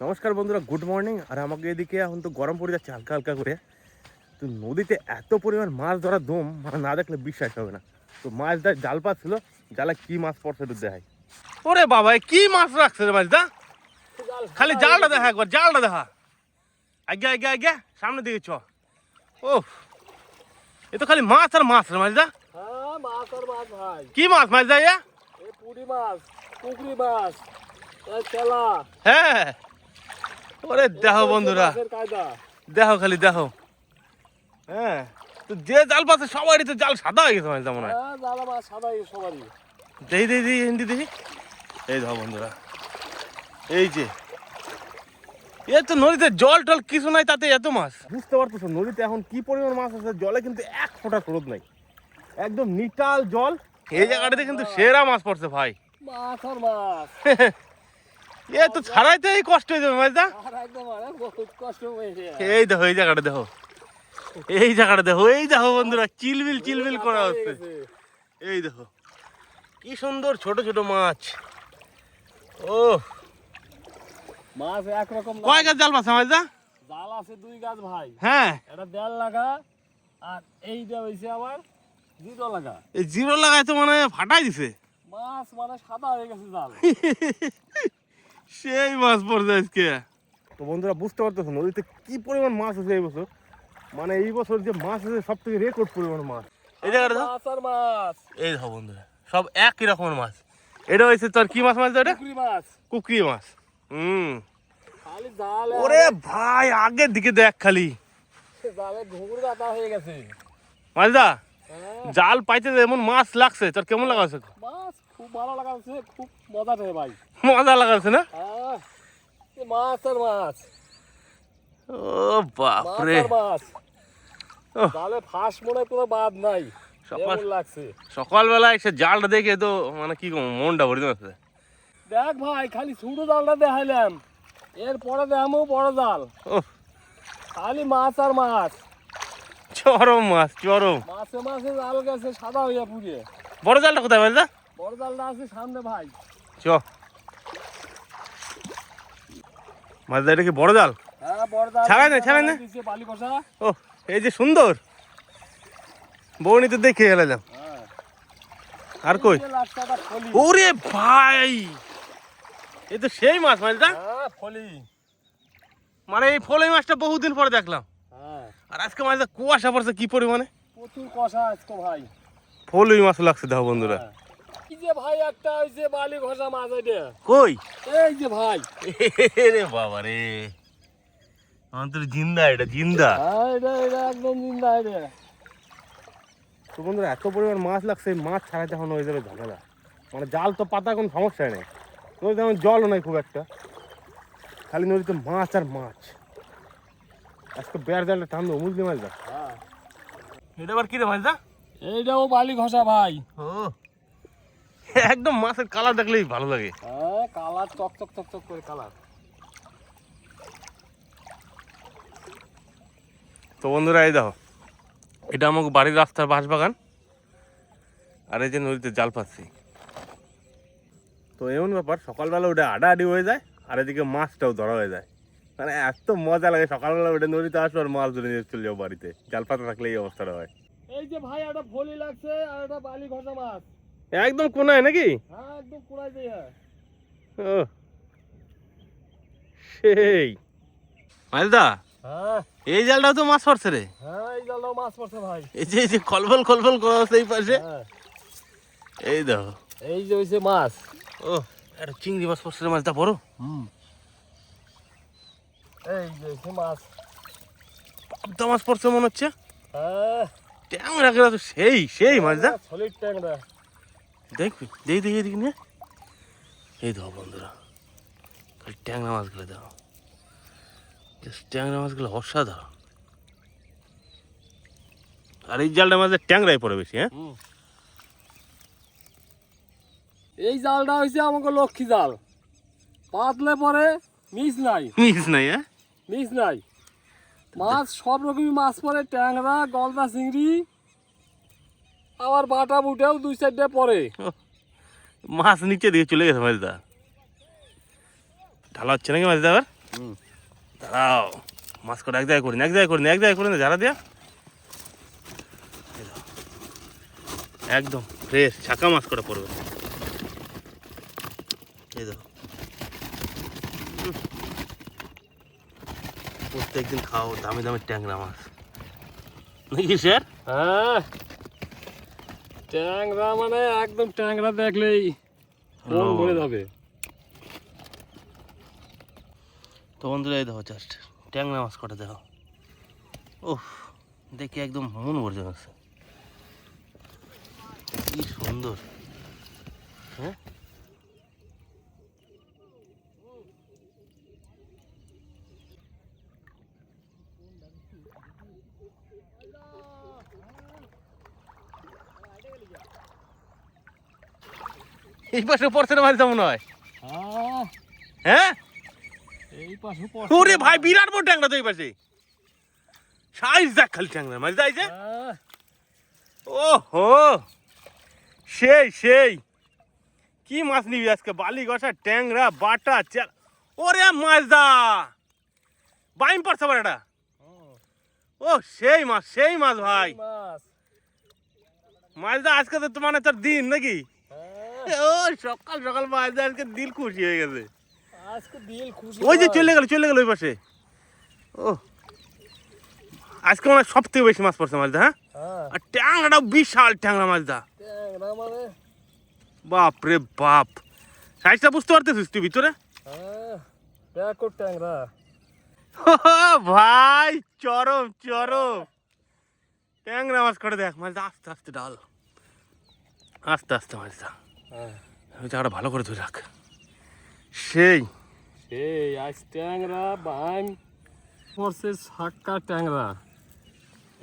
নমস্কার বন্ধুরা, good morning. আর আমাকে এদিকে এখন তো গরম পড়ে যাচ্ছে হালকা হালকা করে। তো নদীতে এত পরিমাণ মাছ ধরার দম মানে না দেখলে বিশ্বাস হবে না। তো মাছ ধর জাল পাচ্ছিল, জালে কি মাছ পড়ছে একটু দেখাই। ওরে বাবা, কি মাছ রাখছে রে মাছ দা? খালি জালটা দেখা, একবার জালটা দেখা। আগে আগে আগে সামনের দিকে চ। ও, এ তো খালি মাছ আর মাছ রে মাছ দা। হ্যাঁ, মাছ আর মাছ ভাই। কি মাছ মাছ দা? এই পুঁটি মাছ, পুকুরি মাছ, এই তেলা। হ্যাঁ, ওরে দেখো বন্ধুরা, দেখো খালি দেখো। হ্যাঁ, তো যে জাল পাচ্ছে সবারই তো জাল সাদা হয়ে গেছে মাছ মনে হয়। হ্যাঁ, জালা মাছ সাদা হয়ে সবারই। দেখি দেখি দেখি হিন্দি দেখি। এই দেখো বন্ধুরা, এই যে এ তো নদীতে জল টল কিছু নাই, তাতে এত মাছ। বুঝতে পারতেছো নদীতে এখন কি পরিমাণ মাছ আছে। জলে কিন্তু এক ফোঁটা স্রোত নাই, একদম নিটাল জল। এই জায়গাটাতে কিন্তু সেরা মাছ পড়ছে ভাই। মাছ আর মাছ। এ তো ছাড়াইতেই কষ্ট হয়ে যাবে মাছ দা। আর একদম বহুত কষ্ট হয়েছে। এই দেখো এই জায়গাটা দেখো, এই জায়গাটা দেখো, এই দেখো বন্ধুরা, চিলবিল চিলবিল করা হচ্ছে। এই দেখো কি সুন্দর ছোট ছোট মাছ। ও, মাছ একরকম কয় গাছ জাল পাচ্ছে মাছ দা? জাল আছে 2 গাছ ভাই। হ্যাঁ, এটা 1.5 লাগা আর এইটা হইছে আবার 0 লাগা। এই জিরো লাগাই তো মানে ফাটাই দিছে। মাছ মানে সাদা হয়ে গেছে জাল। সেই মাছ পড়ছে আজকে। তো বন্ধুরা বুঝতে পারতেছো নদীতে কি পরিমাণ মাছ আছে এই বছর। মানে এই বছর যে মাছ আছে সব থেকে রেকর্ড পরিমাণ মাছ। এই জায়গাটা মাছ আর মাছ। এই দেখো বন্ধুরা, সব একই রকমের মাছ। এটা হয়েছে তোর কি মাছ মাছ এটা? পুকুরি মাছ। কুকরি মাছ। খালি জাল। ওরে ভাই, আগের দিকে দেখ খালি। জালে ঘুঘুর গাদা হয়ে গেছে। মাছদা, হ্যাঁ, জাল পাইতে এমন মাছ লাগছে, তোর কেমন লাগাছে? মাছ খুব ভালো লাগাচ্ছে, খুব মজা দেয় ভাই। মজা লাগাছে না? হ্যাঁ, এই মাছ আর মাছ। ও বাপরে, মাছ আর মাছ। ওহ। জালে ফাঁস মনে হয় কোনো বাদ নাই। সকাল কেমন লাগছে সকালবেলায় সে জালটা দেখে তো মানে কি কম মনটা ভরে যাচ্ছে। দেখ ভাই, খালি ছোট জালটা দেখাইলাম, এরপরে দেখামো বড় জাল। ও, খালি মাছ আর মাছ। চরম মাছ, চরম। মাছে মাছে জাল গেছে সাদা হইয়া পুড়িয়ে। বড় জালটা কোথায় মাছদা? বড় জালটা আছে সামনে ভাই। চ মাছদা, এটা কি বড় জাল? হ্যাঁ, বড় জাল। ছাড়াই না, ছাড়াই না। দিছে বালি কষা। ও, এই যে সুন্দর বউনি তো দেখে গেলাম। হ্যাঁ, আর কই? এই যে লাটকাটা ফলি। ওরে ভাই, এই তো সেই মাছ মাছদা। হ্যাঁ, ফলি। মানে এই ফলই মাছটা বহুদিন পরে দেখলাম। হ্যাঁ, আর আজকে মাছটা কুয়াশা পড়ছে কি পরিমাণে। প্রচুর কষা আজকে ভাই। ফলই মাছ লাগছে দেখো বন্ধুরা। হ্যাঁ। এই যে ভাই একটা হইছে বালি ঘষা মাছ এটা। কই? এই যে ভাই। রে বাবা রে, অন্তর জিন্দা, এটা জিন্দা। হ্যাঁ, এটা একদম জিন্দা এটা। তো বন্ধুরা এত পরিমাণ মাছ লাগছে, এই মাছ ছাড়াতে এখন হয়ে যাবে ঝামেলা। মানে জাল তো পাতা কোনো সমস্যাই নেই, নদীতে এখন জলও নেই খুব একটা, খালি নদীতে মাছ আর মাছ। আজকে বেড় জালটা টানবো, বুঝলি মাছদা? হ্যাঁ, এটা আবার কি রে মাছদা? এইটাও বালি ঘষা ভাই। ও, একদম মাছের কালার দেখলেই ভালো লাগে। হ্যাঁ, কালার চকচক চকচক করে কালার। তো বন্ধুরা এই দেখো, এটা আমাকে বাড়ির রাস্তার বাঁশবাগান, আর এই যে নদীতে জাল পাচ্ছি। তো এমন ব্যাপার, সকালবেলা ওটা আডাআডি হয়ে যায়, আর এদিকে মাছটাও ধরা হয়ে যায়। মানে এত মজা লাগে সকালবেলা ওটা নদীতে আসো আর মাছ ধরে নিয়ে চলে যাও বাড়িতে। জাল পাতা থাকলে এই অবস্থাটা হয়। এই যে ভাই একটা ফলি লাগছে আর একটা বালি ঘষা মাছ। একদম কোনায় নাকি? হ্যাঁ, একদম কুড়াই দিয়ে। ও, সেই মাছদা, হ্যাঁ, এই জালটাও তো মাছ পড়ছে রে। হ্যাঁ, এই জালটাও মাছ পড়ছে ভাই। এই যে খলবল খলবল করা হচ্ছে এই পাশে। হ্যাঁ, এই দেখো, এই যে হইছে মাছ। ও, একটা চিংড়ি মাছ পড়ছে রে মাছটা বড়। এই যে হইছে মাছ। পাবদা মাছ পড়ছে মনে হচ্ছে। হ্যাঁ, ট্যাংরা গেলা তো সেই সেই মাছদা। সলিড ট্যাংরা। দেখবি, দেখি দেখি এদিকে নিয়ে। এই দেখো বন্ধুরা, খালি ট্যাংরা মাছগুলো দেখো, ট্যাংরা মাছগুলো অসাধারণ। আর এই জালটা মাঝে ট্যাংরাই পড়ে বেশি। হ্যাঁ, এই জালটা হইছে আমাকে লক্ষ্মী জাল। পাতলে পরে মিস নাই। মিস নাই। হ্যাঁ, মিস নাই। মাছ সব রকমই মাছ পড়ে, ট্যাংরা, গলদা চিংড়ি, আবার বাটা বুটেও 2-4টা পড়ে। মাছ নিচে দিয়ে চলে গেছে মাছদা। ঢালা হচ্ছে নাকি মাছদা আবার? দাঁড়াও, মাছ কটা এক জায়গায় করি না, এক জায়গায় করি না, এক জায়গায় করি না, ঝাড়া দিয়া এই দাও। একদম ফ্রেশ ছাকা মাছ কটা পড়বে, এই দাও। প্রত্যেকদিন খাও দামি দামি ট্যাংরা মাছ নাকি স্যার? হ্যাঁ, ট্যাংরা মানে একদম ট্যাংরা দেখলেই মন ভরে যাবে। তো বন্ধুরা এই দেখো জাস্ট ট্যাংরা মাছ কটা দেখো, ওহ দেখি একদম মন ভরে যাচ্ছে, কি সুন্দর। হ্যাঁ এই পাশে পড়ছে না মাছ মনে হয়। হ্যাঁ, হ্যাঁ এই পাশে ওরে ভাই বিরাট বড় ট্যাংরা তো এই পাশে, সাইজ দেখ খালি ট্যাংরা মাছ যাইছে। ওহো সেই সেই, কি মাছ নিবি আজকে? বালি গসা ট্যাংরা বাটা চাল, ওরে মাছ দা বাইম পড়ছে আবার এটা। ও সেই মাছ, সেই মাছ ভাই, মাছ দা আজকে তো মানে তোর দিন নাকি? ও সকাল সকাল মাছ দা আজকে দিল খুশি হয়ে গেছে, আজকে দিল খুশি। ওই যে চলে গেল চলে গেল ওই পাশে। ও আজকে মানে সব থেকে বেশি মাছ পড়ছে মাছ দা। হ্যাঁ আর ট্যাংরাটাও বিশাল ট্যাংরা মাছ দা, ট্যাংরা মানে বাপ রে বাপ, সাইজটা বুঝতে পারতেছিস তুই ভিতরে? দেখো ট্যাংরা ভাই চরম চরম ট্যাংরা মাছ করে দেখ, মাছ আস্তে আস্তে ডাল, আস্তে আস্তে মাছ দা, ওই জায়গাটা ভালো করে ধরে রাখ। সেই সেই আজ ট্যাংরা বাইম পড়ছে, ছাক্কা ট্যাংরা।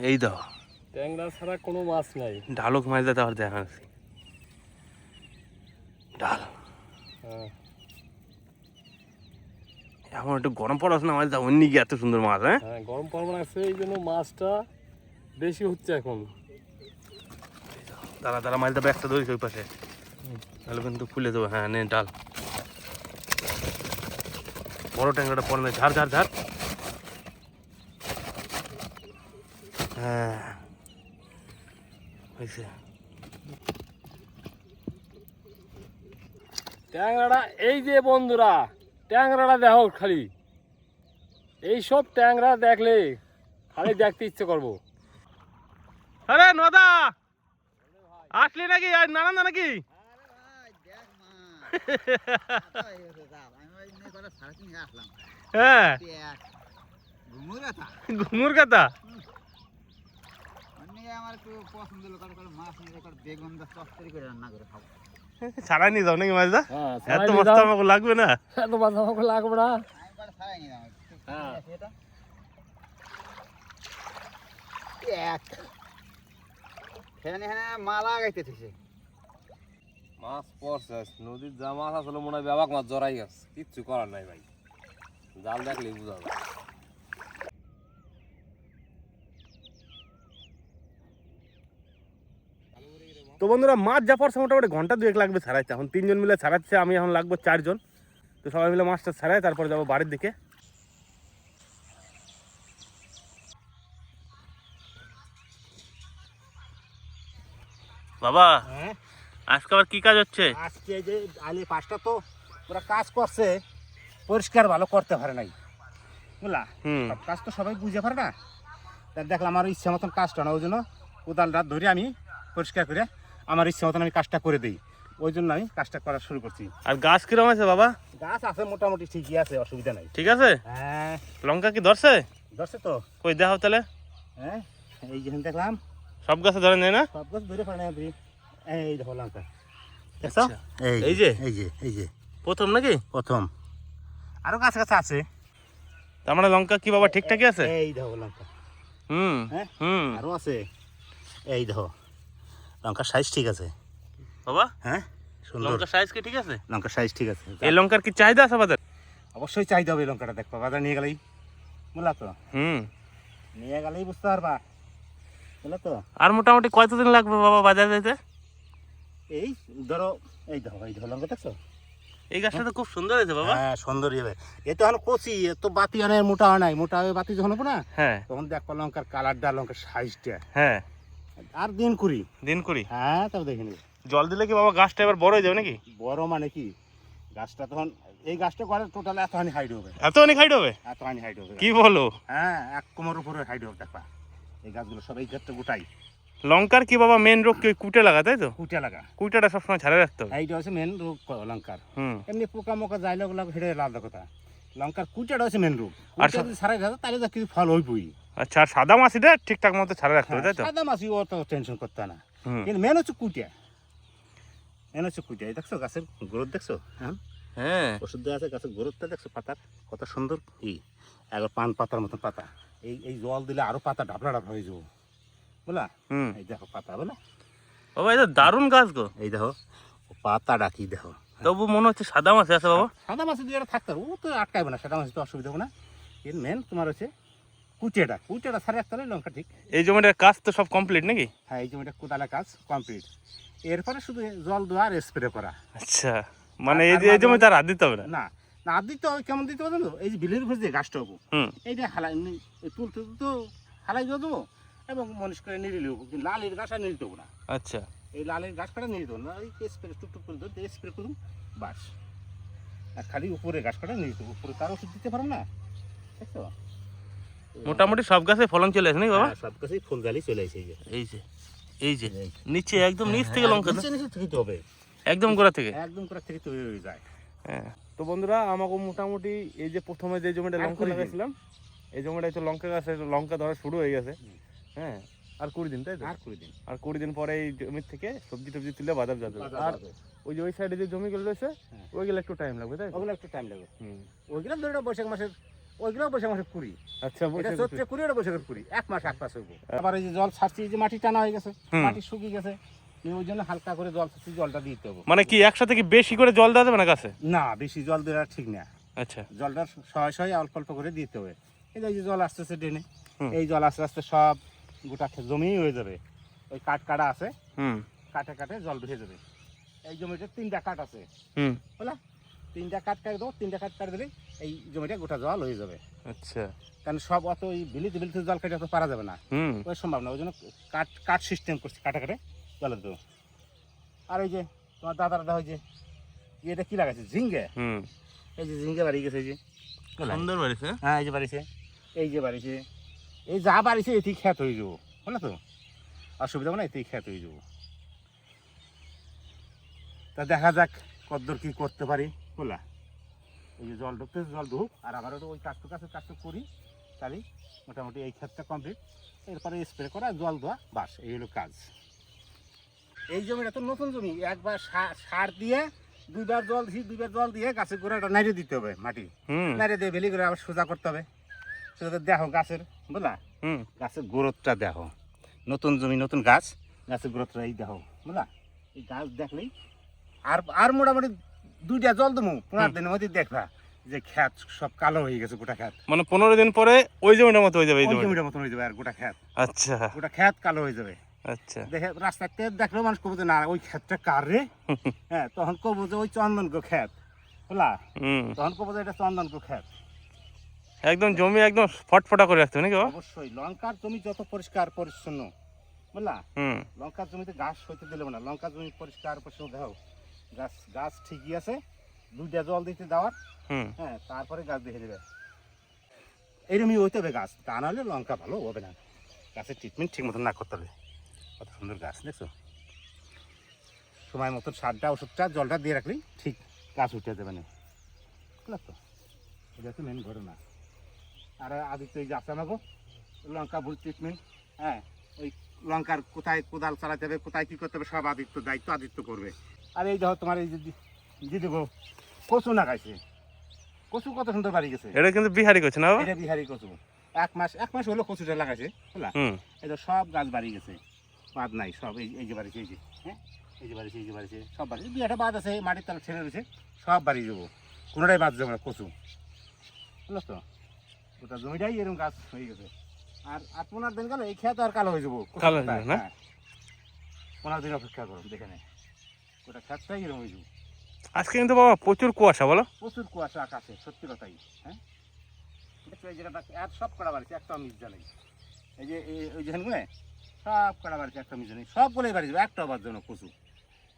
এই দাও ট্যাংরা ছাড়া কোনো মাছ নাই। ডালক মাছ দা তাহলে দেখাচ্ছি, ডাল এখন একটু গরম পড়াস না মাছ দা, অন্য গিয়ে এত সুন্দর মাছ। হ্যাঁ হ্যাঁ, গরম পড়বে আছে এই জন্য মাছটা বেশি হচ্ছে এখন। দাঁড়া দাঁড়া মাছ দা ব্যাগটা ধরিস ওই পাশে, তাহলে কিন্তু খুলে দেবো। হ্যাঁ নে ডাল, বড় ট্যাংরাটা পড়ে না, ঝাড় ঝাড় ঝাড়। হ্যাঁ হয়েছে। ট্যাংরাটা এই যে বন্ধুরা, ট্যাংরাটা দেখো খালি, এইসব ট্যাংরা দেখলে খালি দেখতে ইচ্ছে করবো। আরে নদা আসলি নাকি? আর নানা না নাকি? হ্যাঁ ঘুমুর কথা ছাড়াই নিয়ে যাও নাকি মাছ দা? এত মাছ তো আমাকে লাগবে না, এত মাছ আমাকে লাগবে না। মালা গাইতেছে মাছ পড়ছে, নদীর যা মাছ আসলে মনে হয় ব্যাপক মাছ জড়াই গেছে, কিচ্ছু করার নাই ভাই, জাল দেখলেই বোঝা যায়। তো বন্ধুরা মাছ যা পড়ছে মোটামুটি ঘন্টা দুয়েক লাগবে ছাড়াইতে, এখন 3 জন মিলে ছাড়াচ্ছে, আমি এখন লাগবো 4 জন। তো সবাই মিলে মাছটা ছাড়াই তারপর যাবো বাড়ির দিকে। বাবা আজকে আবার কি কাজ হচ্ছে? আজকে যে আলি পাঁচটা তো ওরা কাজ করছে, পরিষ্কার ভালো করতে পারে নাই বুঝলা, সব কাজ তো সবাই বুঝতে পারে না। তা দেখলাম আমার ইচ্ছা মতন কাজটা না, ওই জন্য কোদালটা ধরে আমি পরিষ্কার করে আমার ইচ্ছা মতন আমি কাজটা করে দিই, ওই জন্য আমি কাজটা করা শুরু করছি। আর গাছ কিরম আছে বাবা? গাছ আছে মোটামুটি ঠিকই আছে, অসুবিধা নাই। ঠিক আছে? হ্যাঁ লঙ্কা কি ধরছে? ধরছে তো। কই দেখাও তাহলে। হ্যাঁ এই যেখানে দেখলাম সব গাছে ধরে নেই না? সব গাছ ধরে পারে না, এই দেখো লঙ্কা আচ্ছা, এই যে এই যে এই যে প্রথম নাকি? প্রথম, আরো গাছ গাছ আছে। তার মানে লঙ্কা কি বাবা ঠিকঠাকই আছে? এই দেখো লঙ্কা, হ্যাঁ আরো আছে, এই দেখো লঙ্কার সাইজ ঠিক আছে বাবা। হ্যাঁ সুন্দর, লঙ্কার সাইজ কি ঠিক আছে? লঙ্কার সাইজ ঠিক আছে। এই লঙ্কার কি চাহিদা আছে বাজার? অবশ্যই চাহিদা হবে, লঙ্কাটা দেখবা বাজার নিয়ে গেলেই বুঝলা তো, নিয়ে গেলেই বুঝতে পারবা বুঝলা তো। আর মোটামুটি কতদিন লাগবে বাবা বাজার যেতে? এই ধরো এই দেখো লঙ্কা দেখছো, এই গাছটা তো খুব সুন্দর হয়েছে বাবা। হ্যাঁ সুন্দরই হবে। এ তো এখন কচি, এ তো বাতি অনেক মোটা হয় নাই, মোটা হয়ে বাতি যখন হবো না হ্যাঁ তখন দেখবো লঙ্কার কালারটা, লঙ্কার সাইজটা। হ্যাঁ আর দিন কুড়ি। দিন করি। হ্যাঁ তবে দেখে নিবি। জল দিলে কি বাবা গাছটা এবার বড় হয়ে যাবে নাকি? বড় মানে কি, গাছটা তখন এই গাছটা করে টোটাল এতখানি হাইট হবে। এত অনেক হাইট হবে? এতখানি হাইট হবে। কি বলো? হ্যাঁ এক কোমর উপরে হাইট হবে দেখবা। এই গাছগুলো সব এই ক্ষেত্রে গোটাই। লঙ্কার কি বাবা মেন রোগ কি ওই কুটে লাগা, তাই তো? কুটে লাগা, কুইটাটা সবসময় ছাড়া রাখতে হবে। এইটা হচ্ছে মেন রোগ লঙ্কার। হুম। এমনি পোকা মোকা যাইলে ওগুলো হেঁটে আলাদা কথা, লঙ্কার কুটাটা হচ্ছে মেন রোগ। আর কুটা যদি ছাড়াই থাকে তাহলে তো কিছু ফল হইবই। আচ্ছা, আর সাদা মাছিটা ঠিকঠাক মতো ছাড়া রাখতে হবে, তাই তো? সাদা মাছি ও তো টেনশন করতে হয় না, হুম। কিন্তু মেন হচ্ছে কুটিয়া। মেন হচ্ছে কুটিয়া। এই দেখছো গাছের গ্রোথ দেখছো? হ্যাঁ হ্যাঁ ওষুধ দেওয়া আছে, গাছের গ্রোথটা দেখছো, পাতার কত সুন্দর। কি একবার পান পাতার মতন পাতা। এই এই জল দিলে আরো পাতা ডাবলা ডাবলা হয়ে যাবো বুঝলা। হুম। এই দেখো পাতা বলে, বাবা এটা দারুণ গাছ গো। এই দেখো পাতা ডাকি দেখো। তবু মনে হচ্ছে সাদা মাছি আছে বাবা। সাদা মাছি দিয়ে থাকতে হবে, ও তো আটকাবে না, সাদা মাছি তো অসুবিধা হবে না। এর মেন তোমার হচ্ছে কুটিয়াটা, কুটিয়াটা ছাড়া রাখতে হলে লঙ্কা ঠিক। এই জমিটার কাজ তো সব কমপ্লিট নাকি? হ্যাঁ এই জমিটা কোদালা কাজ কমপ্লিট। এরপরে শুধু জল দেওয়া আর স্প্রে করা। আচ্ছা, মানে এই জমি তার হাত দিতে হবে না? না না আর দিতে হবে, কেমন দিতে হবে জানো? এই যে বিলের উপর যে গাছটা হবো হুম। এইটা হালাই তুলতে তো হালাই দিয়ে দেবো এবং মনিষ করে নিড়ে নেবো, কিন্তু লালের গাছ আর নিড়ে দেবো না। আচ্ছা। এই লালের গাছ কাটা নিড়ে দেবো না, এই স্প্রে টুকটুক করে দেবো, স্প্রে করুন বাস। আর খালি উপরে গাছ কাটা নিড়ে দেবো, উপরে তার ওষুধ দিতে পারো না, দেখছো? মোটামুটি সব গাছে ফলন চলে আসে নাকি বাবা? হ্যাঁ, সব গাছেই ফুল জালি চলে আসে। এই যে এই যে নিচে একদম নিচ থেকে লঙ্কা তো? নিচে থেকে তো হবে, একদম গোড়া থেকে? একদম করে থেকে তৈরি হয়ে যায়। হ্যাঁ। তো বন্ধুরা আমাকে মোটামুটি এই যে প্রথমে যে জমিটা আর লঙ্কা 20 দিন। লাগাইছিলাম, এই জমিটা তো লঙ্কা গাছে লঙ্কা ধরা শুরু হয়ে গেছে। হ্যাঁ, আর 20 দিন, তাই তো? আর 20 দিন। আর 20 দিন পরে এই জমির থেকে সবজি টবজি তুলে বাজার যাবে। আর ওই যে ওই সাইডে যে জমিগুলো রয়েছে হ্যাঁ। ওইগুলো একটু টাইম লাগবে, তাই তো? ওগুলো একটু টাইম লাগবে। হুম। ওইগুলো ধরে নাও বৈশাখ মাসের, ওইগুলো বৈশাখ মাসের 20। আচ্ছা, এটা বসে চৈত্রে 20, ওটা বৈশাখের 20, এক মাস হইব। আবার এই যে জল ছাড়ছি, এই যে মাটি টানা হয়ে গেছে, হুম। মাটি শুকিয়ে গেছে, ওই জন্য হালকা করে জল ছাড়ছি, জলটা দিতে হবে। মানে কি একসাথে কি বেশি করে জল দেওয়া যাবে না গাছে? না বেশি জল দেওয়া ঠিক না, আচ্ছা। জলটা সহায় সহায় অল্প অল্প করে দিতে হবে। এই যে জল আসতেছে ড্রেনে, হুম। এই জল আস্তে আস্তে সব গোটা জমি হয়ে যাবে। ওই কাঠ কাটা আছে, হুম কাটে কাটে জল ভেসে যাবে। এই জমিতে 3টা কাঠ আছে, হুম। বুঝলা? 3টা কাঠ কাটে দেবো, 3টা কাঠ কাটে দিলেই এই জমিটা গোটা জল হয়ে যাবে। আচ্ছা। কারণ সব অত ওই বিলিতে বিলিতে জল কেটে তো পারা যাবে না, হুম। ওই সম্ভব না। ওই জন্য কাঠ কাঠ সিস্টেম করছি, কাটে কাটে জলে দেবো। আর ওই যে তোমার দাদারা ওই যে এটা কি লাগাইছে, ঝিঙ্গে। হুম। এই যে ঝিঙ্গে বাড়ি গেছে, এই যে সুন্দর বাড়িছে। হ্যাঁ এই যে বাড়িছে, এই যে বাড়িছে, এই যা বাড়িছে এতেই খ্যাত হয়ে যাবো, বলে তো অসুবিধা হবে না, এতেই খ্যাত হয়ে যাবো। তা দেখা যাক কতদূর কি করতে পারি, বলা। এই যে জল ঢুকতে জল ঢুক, আর আবার ওই কাজটা করি, তাহলে মোটামুটি এই ক্ষেতটা কমপ্লিট। এরপরে স্প্রে করা, জল দেওয়া, বাস, এই হলো কাজ। এই জমিটা তো নতুন জমি, একবার সার দিয়ে 2বার জল দিই, 2বার জল দিয়ে গাছের গোড়াটা নাড়িয়ে দিতে হবে, মাটি হুম নাড়িয়ে দিয়ে বেলি করে আবার সোজা করতে হবে। সোজা দেখো গাছের, বুঝলা, হুম। গাছের গ্রোথটা দেখো। নতুন জমি নতুন গাছ, গাছের গ্রোথটা এই দেখো, বুঝলা। এই গাছ দেখলেই আর আর মোটামুটি 2টা জল দেবো, 15 দিনের মধ্যে দেখবা যে ক্ষেত সব কালো হয়ে গেছে, গোটা ক্ষেত। মানে 15 দিন পরে ওই জমিটার মতো হয়ে যাবে এই ওই জমিটা? জমিটার মতন হয়ে যাবে, আর গোটা ক্ষেত, আচ্ছা গোটা ক্ষেত কালো হয়ে যাবে। আচ্ছা। দেখে রাস্তাতে দেখলেও মানুষ কবো যে না ওই ক্ষেতটা কার রে। হ্যাঁ তখন কবো যে ওই চন্দন গো ক্ষেত, বুঝলা। হুম। তখন কবো যে এটা চন্দন গো ক্ষেত। একদম জমি একদম ফটফটা করে রাখতে হবে নাকি বাবা? অবশ্যই লঙ্কার জমি যত পরিষ্কার পরিচ্ছন্ন, বুঝলা, হুম। লঙ্কার জমিতে ঘাস হইতে দিলে না। লঙ্কার জমি পরিষ্কার পরিচ্ছন্ন দেখো, গাছ গাছ ঠিকই আছে, 2টা জল দিতে দেওয়ার। হুম। হ্যাঁ তারপরে গাছ দেখে দেবে, এইরকমই হইতে হবে গাছ, তা নাহলে লঙ্কা ভালো হবে না। গাছের ট্রিটমেন্ট ঠিক মতন না করতে হবে। কত সুন্দর গাছ দেখছো, সময় মতন সারটা ওষুধটা জলটা দিয়ে রাখলেই ঠিক গাছ উঠে যাবে না, বুঝলা তো। এটা হচ্ছে মেন ঘটনা। আর আদিত্য এই যে আছে আমাকে লঙ্কা ভুল ট্রিটমেন্ট, হ্যাঁ ওই লঙ্কার কোথায় কোদাল চালাতে হবে, কোথায় কী করতে হবে, সব আদিত্য দায়িত্ব আদিত্য করবে। আর এই দেখো তোমার এই যে দিদি গো কচু লাগাইছে, কচু কত সুন্দর বাড়ি গেছে। এটা কিন্তু বিহারি করছে না বাবা? এটা বিহারি কচু, এক মাস হলো কচুটা লাগাইছে, বুঝলা। হুম। এটা সব গাছ বাড়ি গেছে, বাদ নাই, সব এই যে বাড়িছে, এই যে হ্যাঁ এই যে বাড়িছে, এই যে বাড়িছে, সব বাড়ি। 2-একটা বাদ আছে মাটির তলা ছেড়ে রয়েছে, সব বাড়ি যাবো, কোনোটাই বাদ যাবে না কচু, বুঝলো তো। ওটা জমিটাই এরকম গাছ হয়ে গেছে। আর 15 দিন গেল এই খেত আর কালো হয়ে যাবো, কালো হয়ে যাবে না? 15 দিন অপেক্ষা করো, দেখে নে ওটা খেতটাই এরকম হয়ে যাবো। আজকে কিন্তু বাবা প্রচুর কুয়াশা বলো। প্রচুর কুয়াশা আকাশে, সত্যি কথাই। হ্যাঁ, দেখছো এই জায়গাটা আর সব কড়া বাড়িছে, একটা মিস জ্বালাই। এই যে ওই যেখানে সব কড়া বাড়িছে, একটা মিস জ্বালাই, সবগুলোই বাড়ি যাবে, একটা আবার জন্য কচু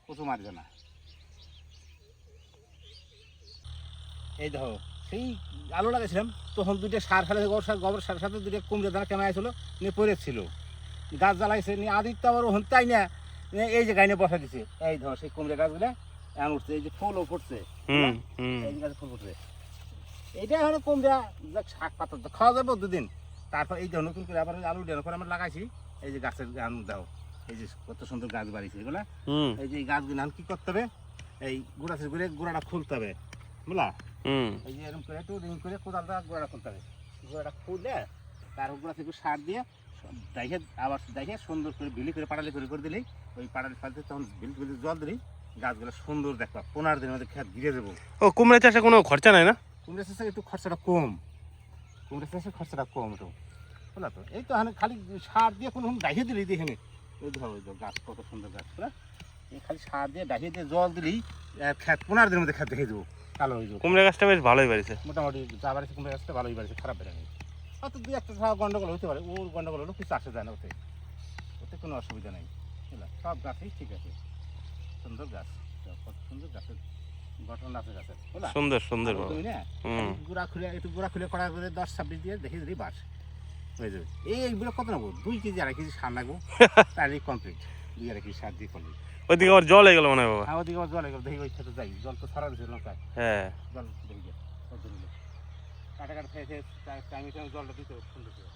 কচু মারবে না। এই দেখো সেই আলু লাগাইছিলাম তখন দুইটা সার ফেলে, গোবর সার সাথে দুইটা কুমড়ে দানা কেমন আসলো নিয়ে পড়েছিল, গাছ জ্বালাইছে নিয়ে আদিত্য আবার ওখান তাই না এই যে গাইনে বসা দিছে। এই ধর সেই কুমড়ে গাছগুলো এখন উঠছে, এই যে ফুলও ফুটছে, এই যে গাছে ফুল ফুটছে। এইটা এখন কুমড়া শাক পাতা খাওয়া যাবে দুদিন। তারপর এই দেখো নতুন করে আবার আলু দেওয়ার পর আমরা লাগাইছি। এই যে গাছের গান দাও, এই যে কত সুন্দর গাছ বাড়িছে এগুলা। এই যে এই গাছগুলো এখন কি করতে হবে, এই গুঁড়া ঘুরে গুঁড়াটা খুলতে হবে, বুঝলা? এই যে এরকম করে একটু রিং করে কোদালটা গোড়াটা খুলতে হবে, গোড়াটা খুলে তারপর গোড়া থেকে সার দিয়ে দেখে আবার দেখে সুন্দর করে বিলি করে পাটালি করে দিলেই ওই পাটালি ফালতে তখন বিলি করে জল দিলেই গাছগুলো সুন্দর দেখবা 15 দিনের মধ্যে খেত ঘিরে দেবো। ও কুমড়া চাষে কোনো খরচা নাই না? কুমড়া চাষে একটু খরচাটা কম, কুমড়া চাষে খরচাটা কম একটু, বুঝলা তো? এই তো এখানে খালি সার দিয়ে কোনো ডাইয়ে দিলেই এখানে ওই ধরো ওই গাছ কত সুন্দর গাছ, বুঝলা? এই খালি সার দিয়ে ডাইয়ে দিয়ে জল দিলেই খেত 15 দিনের মধ্যে খেত দেখে দেবো, কালো হয়ে যাবো। কুমড়া গাছটা বেশ ভালোই বাড়িছে মোটামুটি যা বাড়িছে কুমড়া গাছটা ভালোই বাড়িছে, খারাপ বেড়ে হয়তো দুই একটা গন্ডগোল হতে পারে, ওর গন্ডগোল হলো কিছু আসে যায় না, ওতে ওতে কোনো অসুবিধা নেই, বুঝলা? সব গাছই ঠিক আছে, সুন্দর গাছ, কত সুন্দর গাছের গঠন আছে গাছের, বুঝলা? সুন্দর সুন্দর বাবা। তুমি না গুড়া খুলে একটু গুড়া খুলে কড়া করে 10-26 দিয়ে দেখে দিলেই বাস হয়ে যাবে। এইগুলো কত নেবো, 2 কেজি 2.5 কেজি সার লাগবো, তাহলে কমপ্লিট। 2-2.5 কেজি সার দিয়ে করলি ওইদিকে আবার জল হয়ে গেল মনে হয় বাবা। হ্যাঁ, ওদিকে আবার জল এগুলো দেখি ওই খেতে যাই, জল তো সারা দিচ্ছে লঙ্কায়, হ্যাঁ জল দেখি কাটা কাটা খেয়ে টাইমে জলটা দিতে হবে সুন্দর করে।